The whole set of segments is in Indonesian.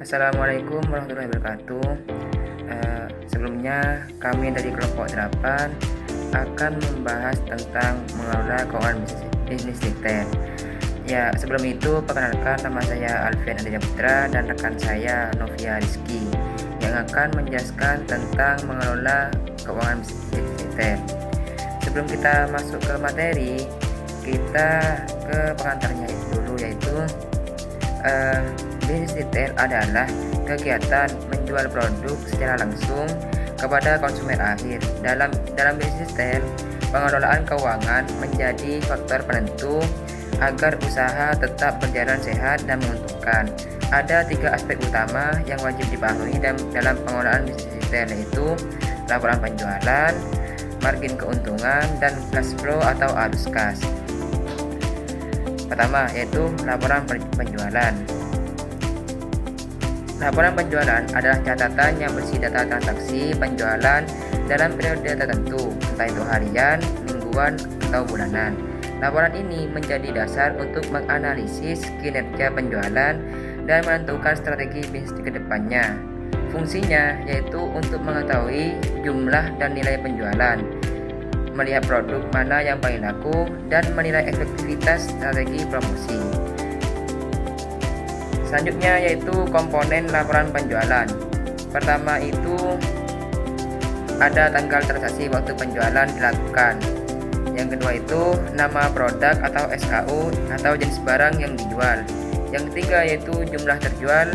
Assalamualaikum warahmatullahi wabarakatuh. Sebelumnya kami dari kelompok 8 akan membahas tentang mengelola keuangan bisnis retail. Ya, sebelum itu perkenalkan, nama saya Alfian Aditya Putra dan rekan saya Novia Rizky yang akan menjelaskan tentang mengelola keuangan bisnis retail. Sebelum kita masuk ke materi, kita ke pengantarnya itu dulu, yaitu bisnis retail adalah kegiatan menjual produk secara langsung kepada konsumen akhir. Dalam bisnis retail, pengelolaan keuangan menjadi faktor penentu agar usaha tetap berjalan sehat dan menguntungkan. Ada 3 aspek utama yang wajib dipahami dalam pengelolaan bisnis retail, yaitu laporan penjualan, margin keuntungan, dan cash flow atau arus kas. Pertama, yaitu laporan penjualan. Laporan penjualan adalah catatan yang berisi data transaksi penjualan dalam periode tertentu, entah itu harian, mingguan, atau bulanan. Laporan ini menjadi dasar untuk menganalisis kinerja penjualan dan menentukan strategi bisnis ke depannya. Fungsinya yaitu untuk mengetahui jumlah dan nilai penjualan, melihat produk mana yang paling laku, dan menilai efektivitas strategi promosi. Selanjutnya yaitu komponen laporan penjualan. Pertama itu ada tanggal transaksi waktu penjualan dilakukan. Yang kedua itu nama produk atau SKU atau jenis barang yang dijual. Yang ketiga yaitu jumlah terjual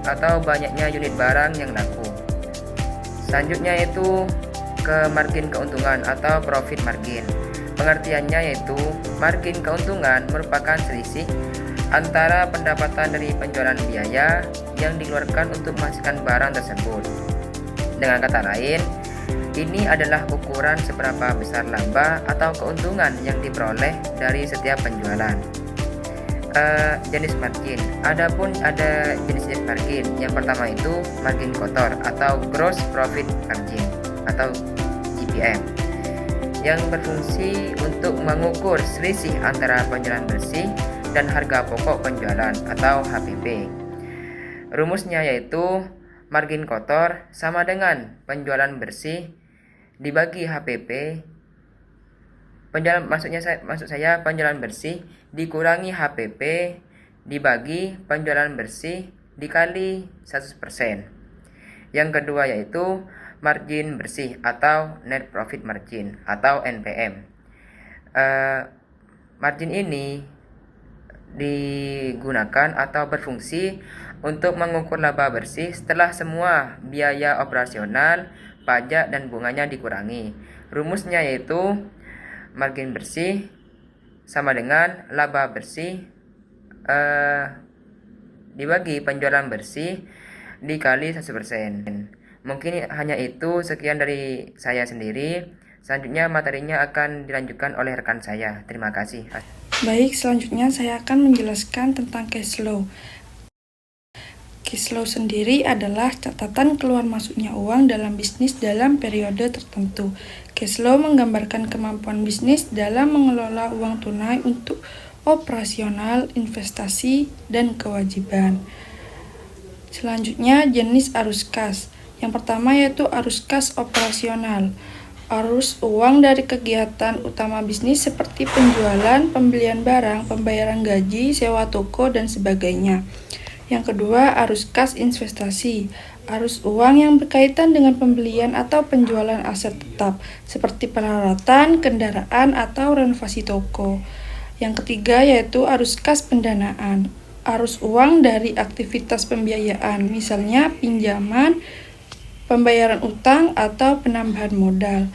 atau banyaknya unit barang yang laku. Selanjutnya yaitu ke margin keuntungan atau profit margin. Pengertiannya yaitu margin keuntungan merupakan selisih antara pendapatan dari penjualan biaya yang dikeluarkan untuk menghasilkan barang tersebut. Dengan kata lain, ini adalah ukuran seberapa besar laba atau keuntungan yang diperoleh dari setiap penjualan. Jenis margin. Adapun ada jenis-jenis margin. Yang pertama itu margin kotor atau gross profit margin atau GPM, yang berfungsi untuk mengukur selisih antara penjualan bersih dan harga pokok penjualan atau HPP. Rumusnya yaitu margin kotor sama dengan penjualan bersih dibagi HPP. Maksud saya penjualan bersih dikurangi HPP dibagi penjualan bersih dikali 100%. Yang kedua yaitu margin bersih atau net profit margin atau NPM. Margin ini digunakan atau berfungsi untuk mengukur laba bersih setelah semua biaya operasional, pajak, dan bunganya dikurangi. Rumusnya yaitu margin bersih sama dengan laba bersih dibagi penjualan bersih dikali 100%. Mungkin hanya itu, sekian dari saya sendiri. Selanjutnya materinya akan dilanjutkan oleh rekan saya. Terima kasih. Baik, selanjutnya saya akan menjelaskan tentang cash flow. Cash flow sendiri adalah catatan keluar masuknya uang dalam bisnis dalam periode tertentu. Cash flow menggambarkan kemampuan bisnis dalam mengelola uang tunai untuk operasional, investasi, dan kewajiban. Selanjutnya jenis arus kas. Yang pertama yaitu arus kas operasional. Arus uang dari kegiatan utama bisnis seperti penjualan, pembelian barang, pembayaran gaji, sewa toko, dan sebagainya. Yang kedua, arus kas investasi. Arus uang yang berkaitan dengan pembelian atau penjualan aset tetap, seperti peralatan, kendaraan, atau renovasi toko. Yang ketiga yaitu arus kas pendanaan. Arus uang dari aktivitas pembiayaan, misalnya pinjaman, pembayaran utang, atau penambahan modal.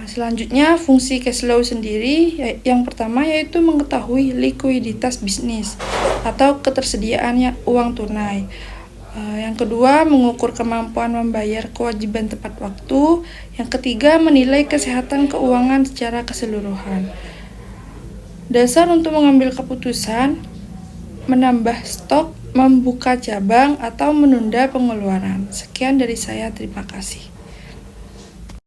Selanjutnya, fungsi cash flow sendiri yang pertama yaitu mengetahui likuiditas bisnis atau ketersediaannya uang tunai. Yang kedua, mengukur kemampuan membayar kewajiban tepat waktu. Yang ketiga, menilai kesehatan keuangan secara keseluruhan. Dasar untuk mengambil keputusan, menambah stok, membuka cabang, atau menunda pengeluaran. Sekian dari saya, terima kasih.